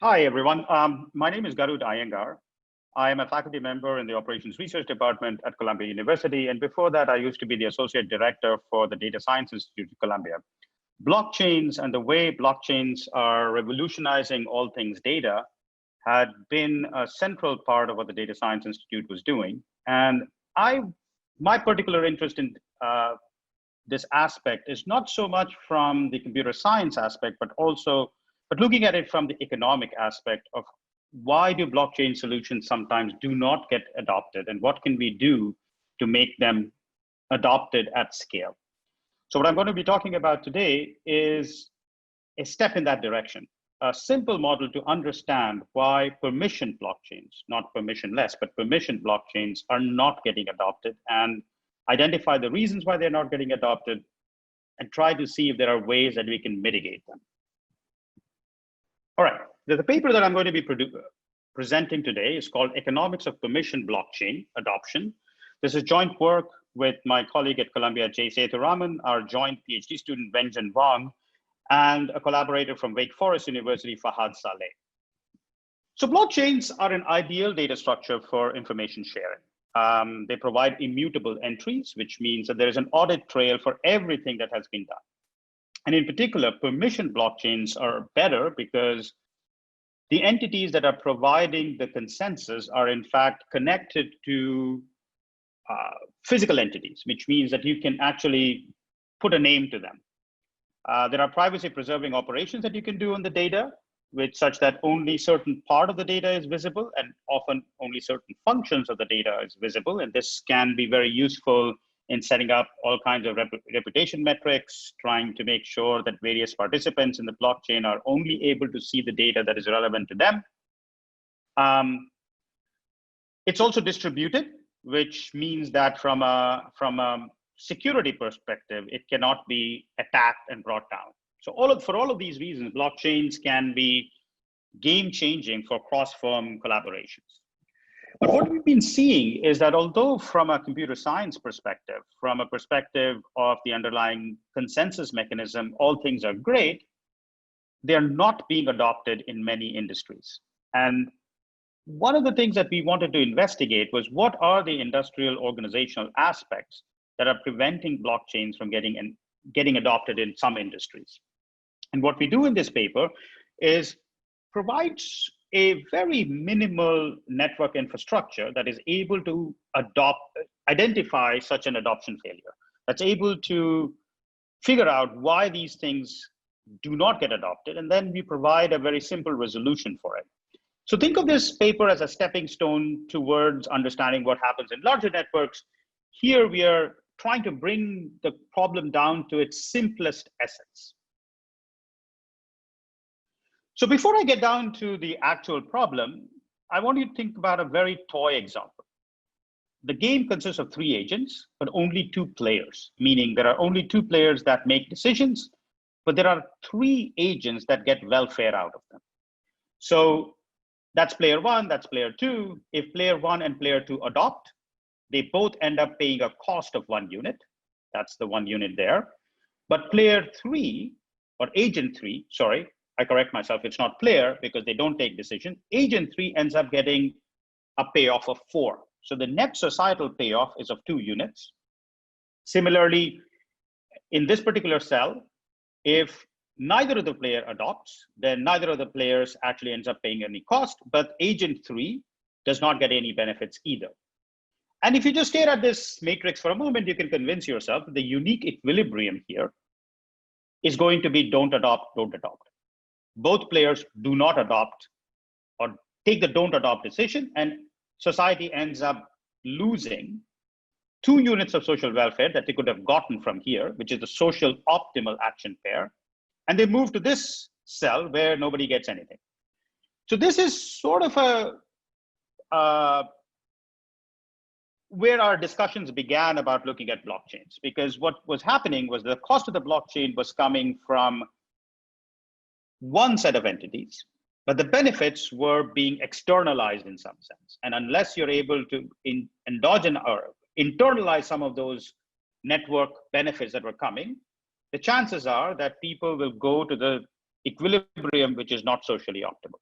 Hi, everyone. My name is Garud Iyengar. I am a faculty member in the Operations Research Department at Columbia University. And before that, I used to be the Associate Director for the Data Science Institute at Columbia. Blockchains and the way blockchains are revolutionizing all things data had been a central part of what the Data Science Institute was doing. And my particular interest in this aspect is not so much from the computer science aspect, but looking at it from the economic aspect of why do blockchain solutions sometimes do not get adopted, and what can we do to make them adopted at scale. So what I'm going to be talking about today is a step in that direction, a simple model to understand why permission blockchains, not permissionless, but permission blockchains are not getting adopted, and identify the reasons why they're not getting adopted, and try to see if there are ways that we can mitigate them. All right, the paper that I'm going to be presenting today is called Economics of Permission Blockchain Adoption. This is joint work with my colleague at Columbia, Jay Sethuraman, our joint PhD student, Wenjin Wang, and a collaborator from Wake Forest University, Fahad Saleh. So blockchains are an ideal data structure for information sharing. They provide immutable entries, which means that there is an audit trail for everything that has been done. And in particular, permission blockchains are better because the entities that are providing the consensus are in fact connected to physical entities, which means that you can actually put a name to them. There are privacy preserving operations that you can do on the data, which such that only certain part of the data is visible, and often only certain functions of the data is visible. And this can be very useful in setting up all kinds of reputation metrics, trying to make sure that various participants in the blockchain are only able to see the data that is relevant to them. It's also distributed, which means that from a security perspective, it cannot be attacked and brought down. So for all of these reasons, blockchains can be game-changing for cross-firm collaborations. But what we've been seeing is that although from a computer science perspective, from a perspective of the underlying consensus mechanism, all things are great, they're not being adopted in many industries. And one of the things that we wanted to investigate was what are the industrial organizational aspects that are preventing blockchains from getting adopted in some industries. And what we do in this paper is provides a very minimal network infrastructure that is able to identify such an adoption failure, that's able to figure out why these things do not get adopted, and then we provide a very simple resolution for it. So think of this paper as a stepping stone towards understanding what happens in larger networks. Here we are trying to bring the problem down to its simplest essence. So before I get down to the actual problem, I want you to think about a very toy example. The game consists of 3 agents, but only 2 players, meaning there are only 2 players that make decisions, but there are 3 agents that get welfare out of them. So that's player 1, that's player 2. If player 1 and player 2 adopt, they both end up paying a cost of 1 unit. That's the 1 unit there. But player 3, or agent 3, sorry, I correct myself, it's not player because they don't take decision. Agent 3 ends up getting a payoff of 4. So the net societal payoff is of 2 units. Similarly, in this particular cell, if neither of the player adopts, then neither of the players actually ends up paying any cost, but agent 3 does not get any benefits either. And if you just stare at this matrix for a moment, you can convince yourself that the unique equilibrium here is going to be don't adopt, don't adopt. Both players do not adopt or take the don't adopt decision, and society ends up losing 2 units of social welfare that they could have gotten from here, which is the social optimal action pair. And they move to this cell where nobody gets anything. So this is sort of where our discussions began about looking at blockchains, because what was happening was the cost of the blockchain was coming from one set of entities, but the benefits were being externalized in some sense. And unless you're able to internalize some of those network benefits that were coming, the chances are that people will go to the equilibrium which is not socially optimal.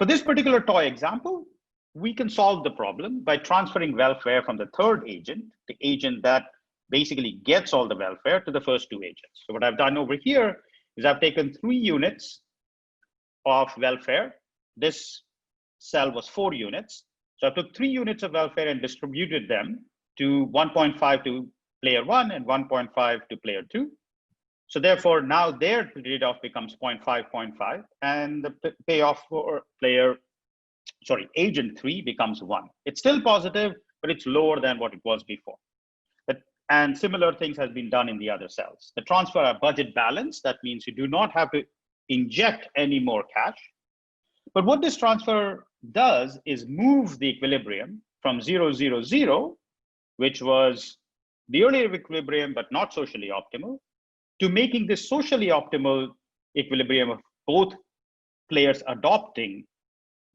For this particular toy example, we can solve the problem by transferring welfare from the third agent, the agent that basically gets all the welfare, to the first two agents. So what I've done over here is I've taken 3 units of welfare. This cell was 4 units. So I took 3 units of welfare and distributed them to 1.5 to player 1 and 1.5 to player 2. So therefore, now their trade-off becomes 0.5, 0.5, and the payoff for agent 3 becomes 1. It's still positive, but it's lower than what it was before. And similar things has been done in the other cells. The transfer are budget balance. That means you do not have to inject any more cash. But what this transfer does is move the equilibrium from 0, 0, 0, which was the earlier equilibrium, but not socially optimal, to making this socially optimal equilibrium of both players adopting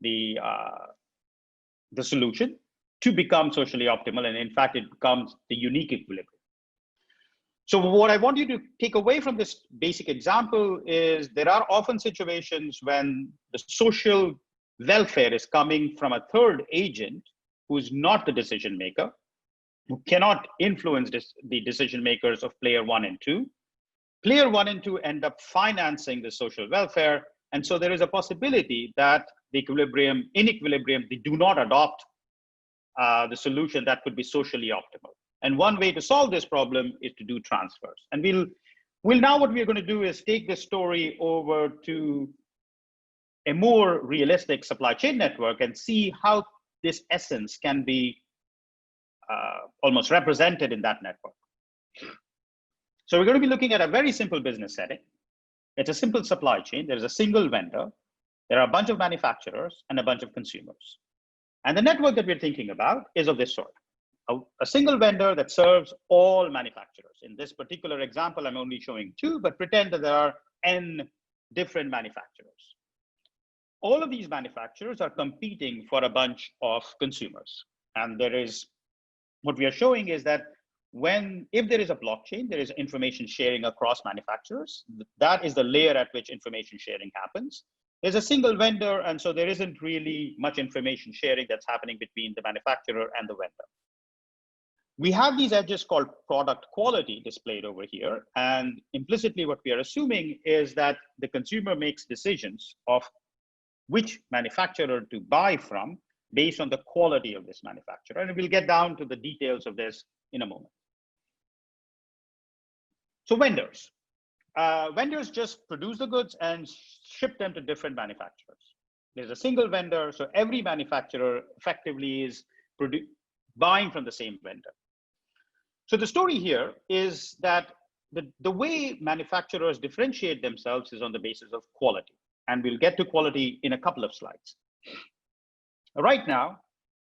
the solution to become socially optimal. And in fact, it becomes the unique equilibrium. So what I want you to take away from this basic example is there are often situations when the social welfare is coming from a third agent who is not the decision maker, who cannot influence the decision makers of player 1 and 2. Player 1 and 2 end up financing the social welfare. And so there is a possibility that the in equilibrium, they do not adopt the solution that could be socially optimal. And one way to solve this problem is to do transfers. And we'll now, what we're going to do is take this story over to a more realistic supply chain network and see how this essence can be almost represented in that network. So we're going to be looking at a very simple business setting. It's a simple supply chain. There's a single vendor. There are a bunch of manufacturers and a bunch of consumers. And the network that we're thinking about is of this sort. A single vendor that serves all manufacturers. In this particular example, I'm only showing 2, but pretend that there are n different manufacturers. All of these manufacturers are competing for a bunch of consumers. And what we are showing is that if there is a blockchain, there is information sharing across manufacturers. That is the layer at which information sharing happens. There's a single vendor, and so there isn't really much information sharing that's happening between the manufacturer and the vendor. We have these edges called product quality displayed over here. And implicitly, what we are assuming is that the consumer makes decisions of which manufacturer to buy from based on the quality of this manufacturer. And we'll get down to the details of this in a moment. So vendors. Vendors just produce the goods and ship them to different manufacturers. There's a single vendor, so every manufacturer effectively is buying from the same vendor. So the story here is that the way manufacturers differentiate themselves is on the basis of quality. And we'll get to quality in a couple of slides. Right now,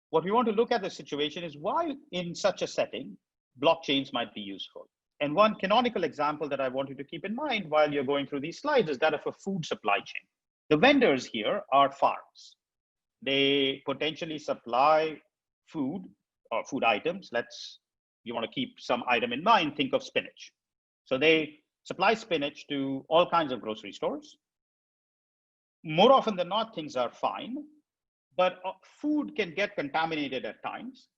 what we want to look at the situation is why in such a setting, blockchains might be useful. And one canonical example that I want you to keep in mind while you're going through these slides is that of a food supply chain. The vendors here are farms. They potentially supply food or food items. You want to keep some item in mind, think of spinach. So they supply spinach to all kinds of grocery stores. More often than not, things are fine, but food can get contaminated at times.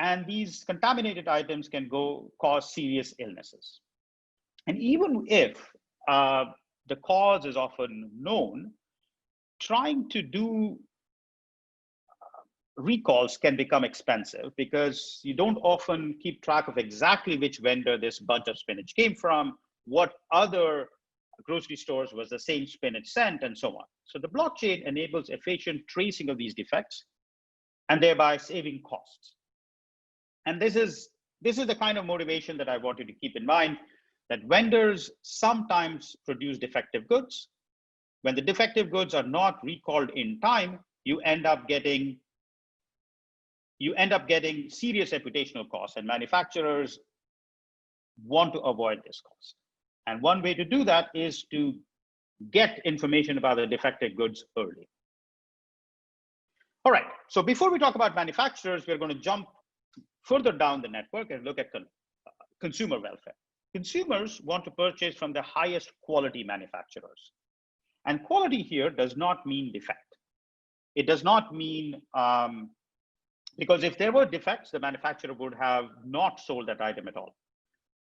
And these contaminated items can cause serious illnesses. And even if the cause is often known, trying to do recalls can become expensive because you don't often keep track of exactly which vendor this bunch of spinach came from, what other grocery stores was the same spinach sent, and so on. So the blockchain enables efficient tracing of these defects and thereby saving costs. And this is the kind of motivation that I want you to keep in mind, that vendors sometimes produce defective goods. When the defective goods are not recalled in time, you end up getting serious reputational costs, and manufacturers want to avoid this cost. And one way to do that is to get information about the defective goods early. All right, so before we talk about manufacturers, we're going to jump further down the network and look at consumer welfare. Consumers want to purchase from the highest quality manufacturers. And quality here does not mean defect. it does not mean, because if there were defects, the manufacturer would have not sold that item at all.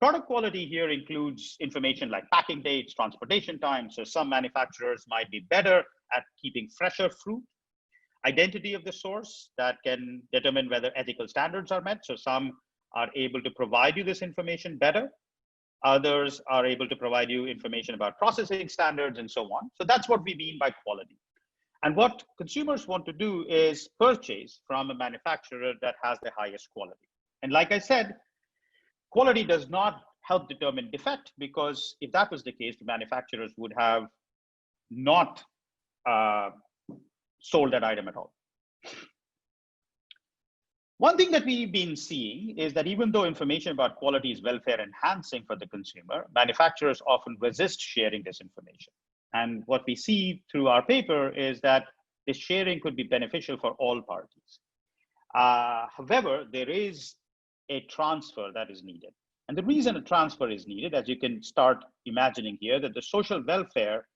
Product quality here includes information like packing dates, transportation times. So some manufacturers might be better at keeping fresher fruit. Identity of the source that can determine whether ethical standards are met. So some are able to provide you this information better. Others are able to provide you information about processing standards and so on. So that's what we mean by quality. And what consumers want to do is purchase from a manufacturer that has the highest quality. And like I said, quality does not help determine defect, because if that was the case, the manufacturers would have not sold that item at all. One thing that we've been seeing is that even though information about quality is welfare enhancing for the consumer, manufacturers often resist sharing this information. And what we see through our paper is that this sharing could be beneficial for all parties. However, there is a transfer that is needed. And the reason a transfer is needed, as you can start imagining here, that the social welfare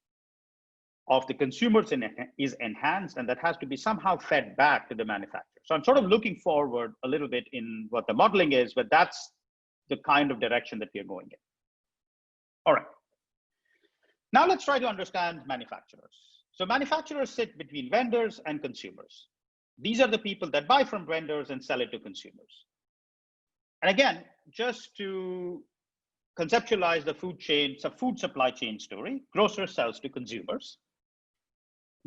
of the consumers is enhanced, and that has to be somehow fed back to the manufacturer. So I'm sort of looking forward a little bit in what the modeling is, but that's the kind of direction that we're going in. All right. Now let's try to understand manufacturers. So manufacturers sit between vendors and consumers. These are the people that buy from vendors and sell it to consumers. And again, just to conceptualize the food chain, it's a food supply chain story. Grocer sells to consumers.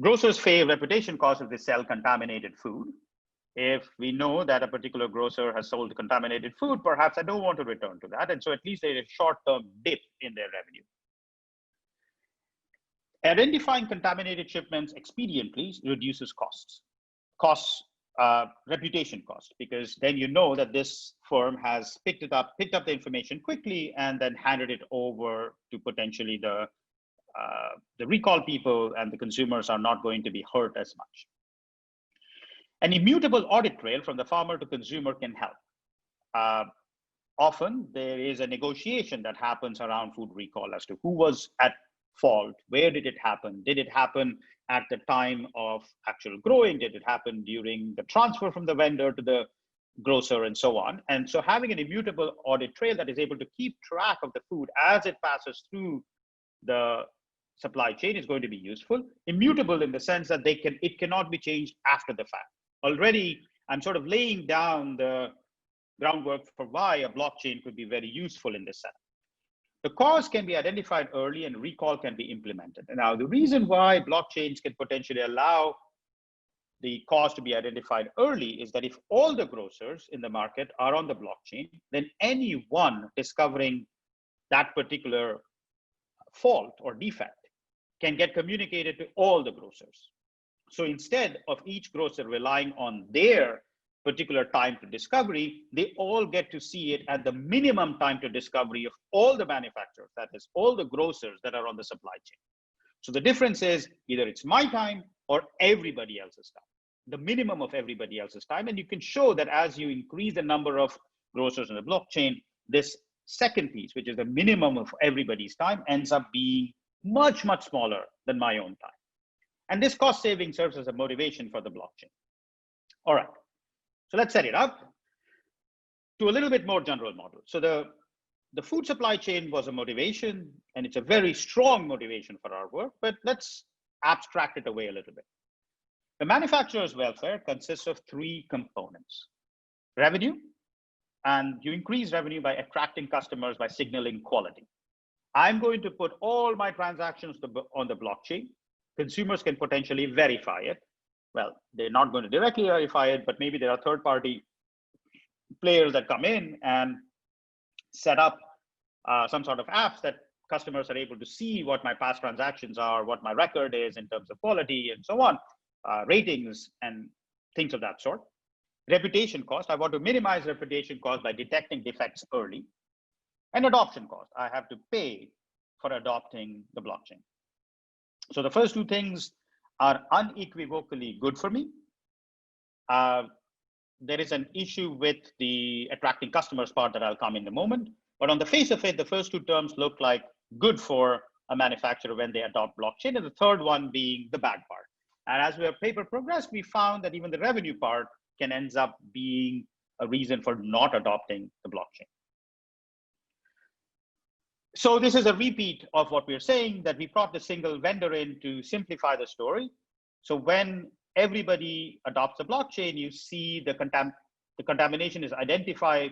Grocers pay reputation costs if they sell contaminated food. If we know that a particular grocer has sold contaminated food, perhaps I don't want to return to that. And so at least there's a short-term dip in their revenue. Identifying contaminated shipments expediently reduces reputation costs, because then you know that this firm has picked up the information quickly and then handed it over to potentially the recall people, and the consumers are not going to be hurt as much. An immutable audit trail from the farmer to consumer can help. Often there is a negotiation that happens around food recall as to who was at fault, where did it happen? Did it happen at the time of actual growing? Did it happen during the transfer from the vendor to the grocer, and so on? And so having an immutable audit trail that is able to keep track of the food as it passes through the supply chain is going to be useful. Immutable in the sense that it cannot be changed after the fact. Already, I'm sort of laying down the groundwork for why a blockchain could be very useful in this setup. The cause can be identified early and recall can be implemented. And now the reason why blockchains can potentially allow the cause to be identified early is that if all the grocers in the market are on the blockchain, then anyone discovering that particular fault or defect can get communicated to all the grocers. So instead of each grocer relying on their particular time to discovery, they all get to see it at the minimum time to discovery of all the manufacturers, that is, all the grocers that are on the supply chain. So the difference is either it's my time or everybody else's time, the minimum of everybody else's time. And you can show that as you increase the number of grocers on the blockchain, this second piece, which is the minimum of everybody's time, ends up being much, much smaller than my own time. And this cost saving serves as a motivation for the blockchain. All right, so let's set it up to a little bit more general model. So the food supply chain was a motivation, and it's a very strong motivation for our work, but let's abstract it away a little bit. The manufacturer's welfare consists of three components: revenue, and you increase revenue by attracting customers by signaling quality. I'm going to put all my transactions on the blockchain. Consumers can potentially verify it. Well, they're not going to directly verify it, but maybe there are third-party players that come in and set up some sort of apps that customers are able to see what my past transactions are, what my record is in terms of quality, and so on, ratings and things of that sort. Reputation cost, I want to minimize reputation cost by detecting defects early. And adoption cost, I have to pay for adopting the blockchain. So the first two things are unequivocally good for me. There is an issue with the attracting customers part that I'll come in a moment. But on the face of it, the first two terms look like good for a manufacturer when they adopt blockchain, and the third one being the bad part. And as our paper progressed, we found that even the revenue part can end up being a reason for not adopting the blockchain. So this is a repeat of what we're saying, that we brought the single vendor in to simplify the story. So when everybody adopts the blockchain, you see the contamination is identified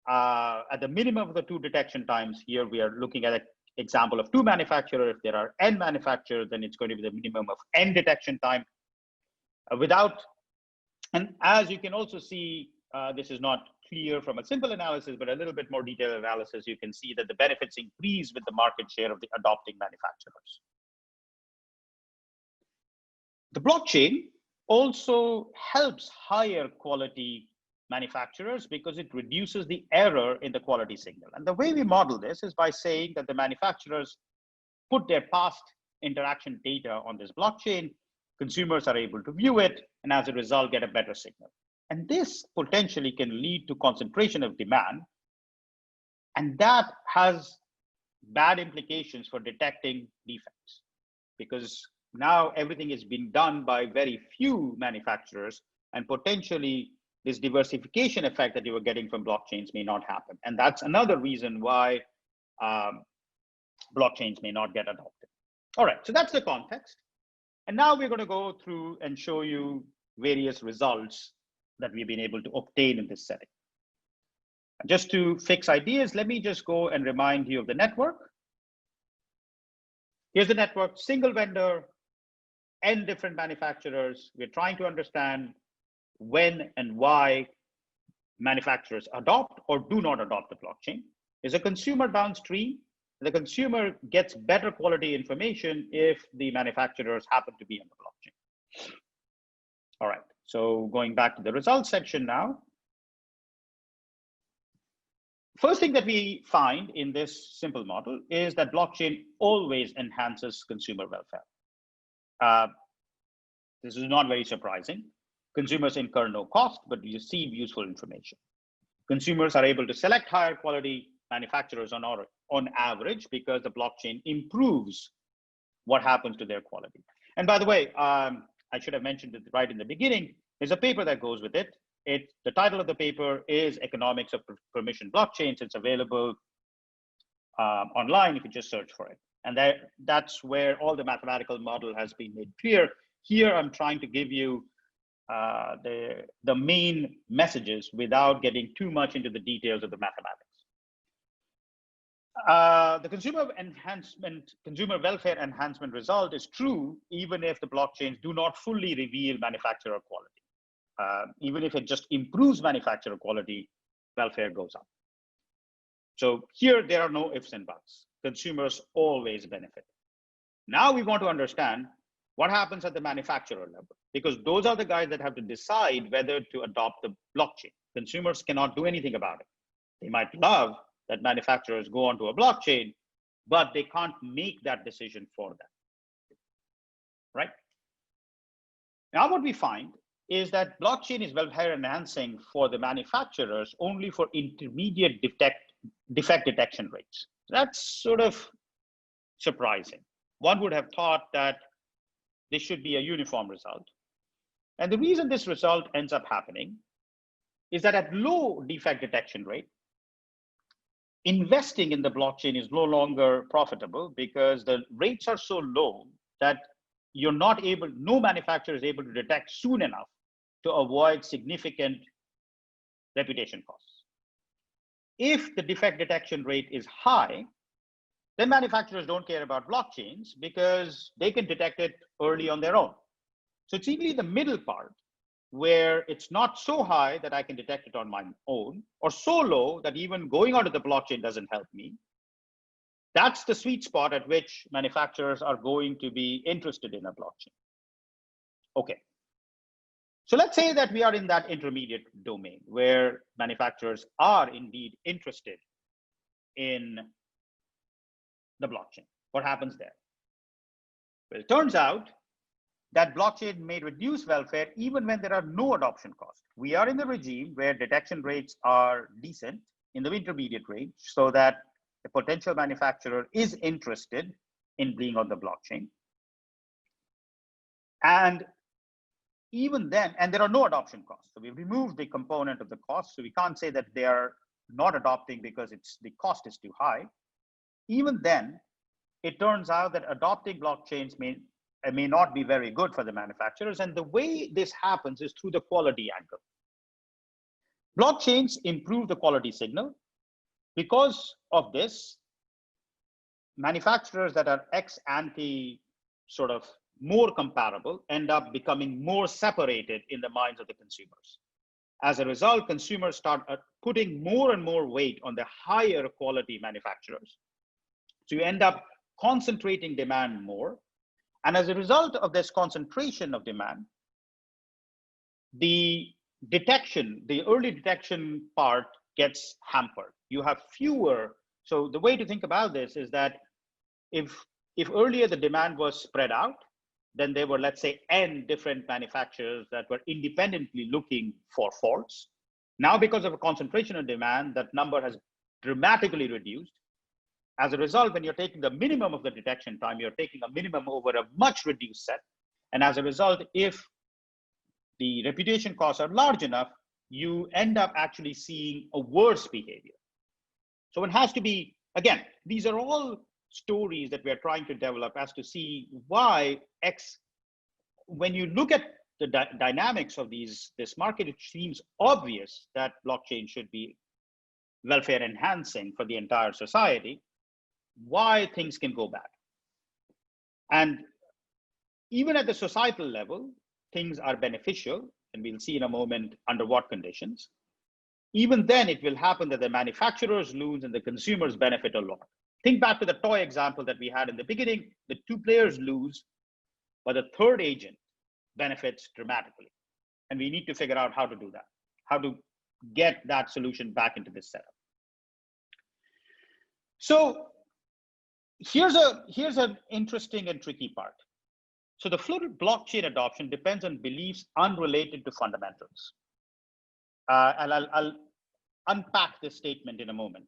at the minimum of the 2 detection times. Here we are looking at an example of 2 manufacturers. If there are n manufacturers, then it's going to be the minimum of n detection time. And as you can also see, this is not clear from a simple analysis, but a little bit more detailed analysis, you can see that the benefits increase with the market share of the adopting manufacturers. The blockchain also helps higher quality manufacturers because it reduces the error in the quality signal. And the way we model this is by saying that the manufacturers put their past interaction data on this blockchain, consumers are able to view it, and as a result, get a better signal. And this potentially can lead to concentration of demand. And that has bad implications for detecting defects, because now everything is being done by very few manufacturers, and potentially this diversification effect that you were getting from blockchains may not happen. And that's another reason why blockchains may not get adopted. All right, so that's the context. And now we're going to go through and show you various results that we've been able to obtain in this setting. Just to fix ideas, let me just go and remind you of the network. Here's the network, single vendor, n different manufacturers. We're trying to understand when and why manufacturers adopt or do not adopt the blockchain. There's a consumer downstream. The consumer gets better quality information if the manufacturers happen to be on the blockchain. All right, so going back to the results section now. First thing that we find in this simple model is that blockchain always enhances consumer welfare. This is not very surprising. Consumers incur no cost, but receive useful information. Consumers are able to select higher quality manufacturers on average because the blockchain improves what happens to their quality. And by the way, I should have mentioned it right in the beginning, there's a paper that goes with it. The title of the paper is Economics of Permission Blockchains. It's available online if you just search for it. And that's where all the mathematical model has been made clear. Here, I'm trying to give you the main messages without getting too much into the details of the mathematics. The consumer welfare enhancement result is true even if the blockchains do not fully reveal manufacturer quality. Even if it just improves manufacturer quality, welfare goes up. So here there are no ifs and buts. Consumers always benefit. Now we want to understand what happens at the manufacturer level, because those are the guys that have to decide whether to adopt the blockchain. Consumers cannot do anything about it. They might love that manufacturers go onto a blockchain, but they can't make that decision for them, right? Now what we find is that blockchain is welfare enhancing for the manufacturers only for intermediate defect detection rates. That's sort of surprising. One would have thought that this should be a uniform result. And the reason this result ends up happening is that at low defect detection rate, investing in the blockchain is no longer profitable because the rates are so low that no manufacturer is able to detect soon enough to avoid significant reputation costs. If the defect detection rate is high, then manufacturers don't care about blockchains because they can detect it early on their own. So it's really the middle part where it's not so high that I can detect it on my own, or so low that even going onto the blockchain doesn't help me. That's the sweet spot at which manufacturers are going to be interested in a blockchain. Okay. So let's say that we are in that intermediate domain where manufacturers are indeed interested in the blockchain. What happens there? Well, it turns out that blockchain may reduce welfare even when there are no adoption costs. We are in the regime where detection rates are decent in the intermediate range so that the potential manufacturer is interested in being on the blockchain. And even then, and there are no adoption costs. So we removed the component of the cost. So we can't say that they are not adopting because the cost is too high. Even then, it turns out that adopting blockchains may not be very good for the manufacturers. And the way this happens is through the quality angle. Blockchains improve the quality signal. Because of this, manufacturers that are ex ante sort of more comparable end up becoming more separated in the minds of the consumers. As a result, consumers start putting more and more weight on the higher quality manufacturers. So you end up concentrating demand more. And as a result of this concentration of demand, the early detection part gets hampered. You have fewer. So the way to think about this is that if earlier the demand was spread out, then there were, let's say, n different manufacturers that were independently looking for faults. Now, because of a concentration of demand, that number has dramatically reduced. As a result, when you're taking the minimum of the detection time, you're taking a minimum over a much reduced set. And as a result, if the reputation costs are large enough, you end up actually seeing a worse behavior. So it has to be, again, these are all stories that we're trying to develop as to see why when you look at the dynamics of this market, it seems obvious that blockchain should be welfare enhancing for the entire society, why things can go bad. And even at the societal level, things are beneficial, and we'll see in a moment under what conditions. Even then, it will happen that the manufacturers lose and the consumers benefit a lot. Think back to the toy example that we had in the beginning. The two players lose, but the third agent benefits dramatically. And we need to figure out how to do that, how to get that solution back into this setup. So here's an interesting and tricky part. So the full blockchain adoption depends on beliefs unrelated to fundamentals. And I'll unpack this statement in a moment.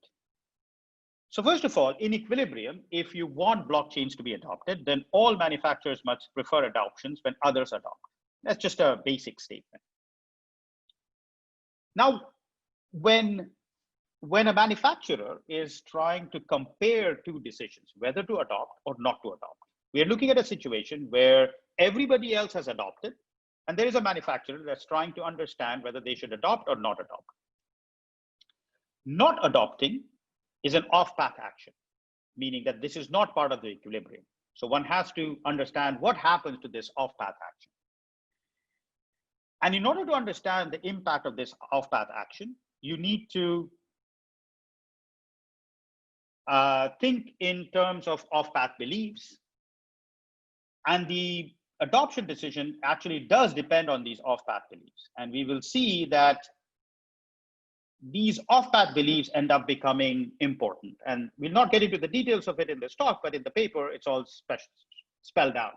So first of all, in equilibrium, if you want blockchains to be adopted, then all manufacturers must prefer adoptions when others adopt. That's just a basic statement. Now, when a manufacturer is trying to compare two decisions, whether to adopt or not to adopt, we are looking at a situation where everybody else has adopted, and there is a manufacturer that's trying to understand whether they should adopt or not adopt. Not adopting is an off-path action, meaning that this is not part of the equilibrium. So one has to understand what happens to this off-path action. And in order to understand the impact of this off-path action, you need to think in terms of off-path beliefs. And the adoption decision actually does depend on these off-path beliefs. And we will see that these off-path beliefs end up becoming important. And we'll not get into the details of it in this talk, but in the paper, it's all spelled out.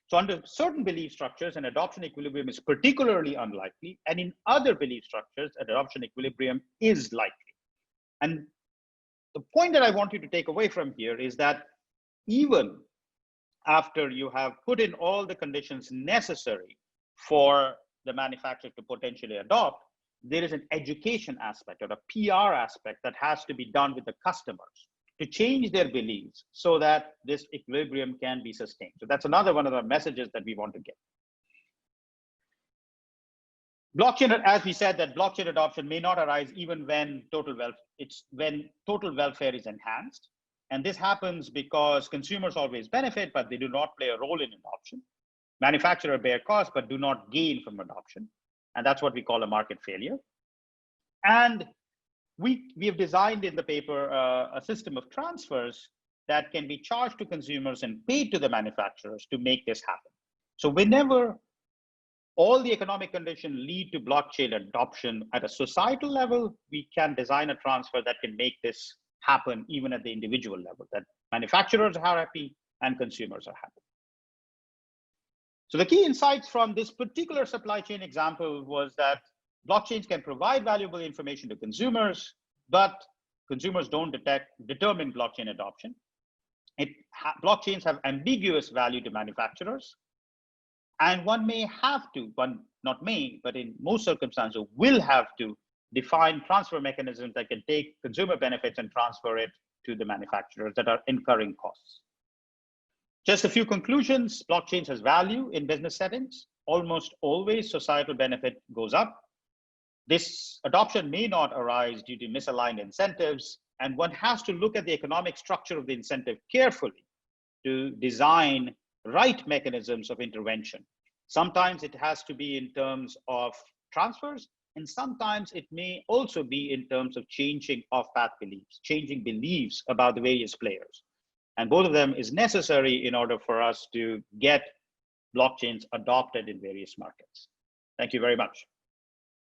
So under certain belief structures, an adoption equilibrium is particularly unlikely. And in other belief structures, an adoption equilibrium is likely. And the point that I want you to take away from here is that even after you have put in all the conditions necessary for the manufacturer to potentially adopt, there is an education aspect or a PR aspect that has to be done with the customers to change their beliefs so that this equilibrium can be sustained. So that's another one of the messages that we want to get. Blockchain, as we said, that blockchain adoption may not arise even when total welfare is enhanced. And this happens because consumers always benefit, but they do not play a role in adoption. Manufacturers bear costs, but do not gain from adoption. And that's what we call a market failure. And we have designed in the paper a system of transfers that can be charged to consumers and paid to the manufacturers to make this happen. So whenever all the economic conditions lead to blockchain adoption at a societal level, we can design a transfer that can make this happen even at the individual level, that manufacturers are happy and consumers are happy. So the key insights from this particular supply chain example was that blockchains can provide valuable information to consumers, but consumers don't determine blockchain adoption. Blockchains have ambiguous value to manufacturers. And one may have to, one not may, but in most circumstances will have to define transfer mechanisms that can take consumer benefits and transfer it to the manufacturers that are incurring costs. Just a few conclusions. Blockchain has value in business settings. Almost always societal benefit goes up. This adoption may not arise due to misaligned incentives, and one has to look at the economic structure of the incentive carefully to design right mechanisms of intervention. Sometimes it has to be in terms of transfers, and sometimes it may also be in terms of changing off-path beliefs, changing beliefs about the various players. And both of them is necessary in order for us to get blockchains adopted in various markets. Thank you very much.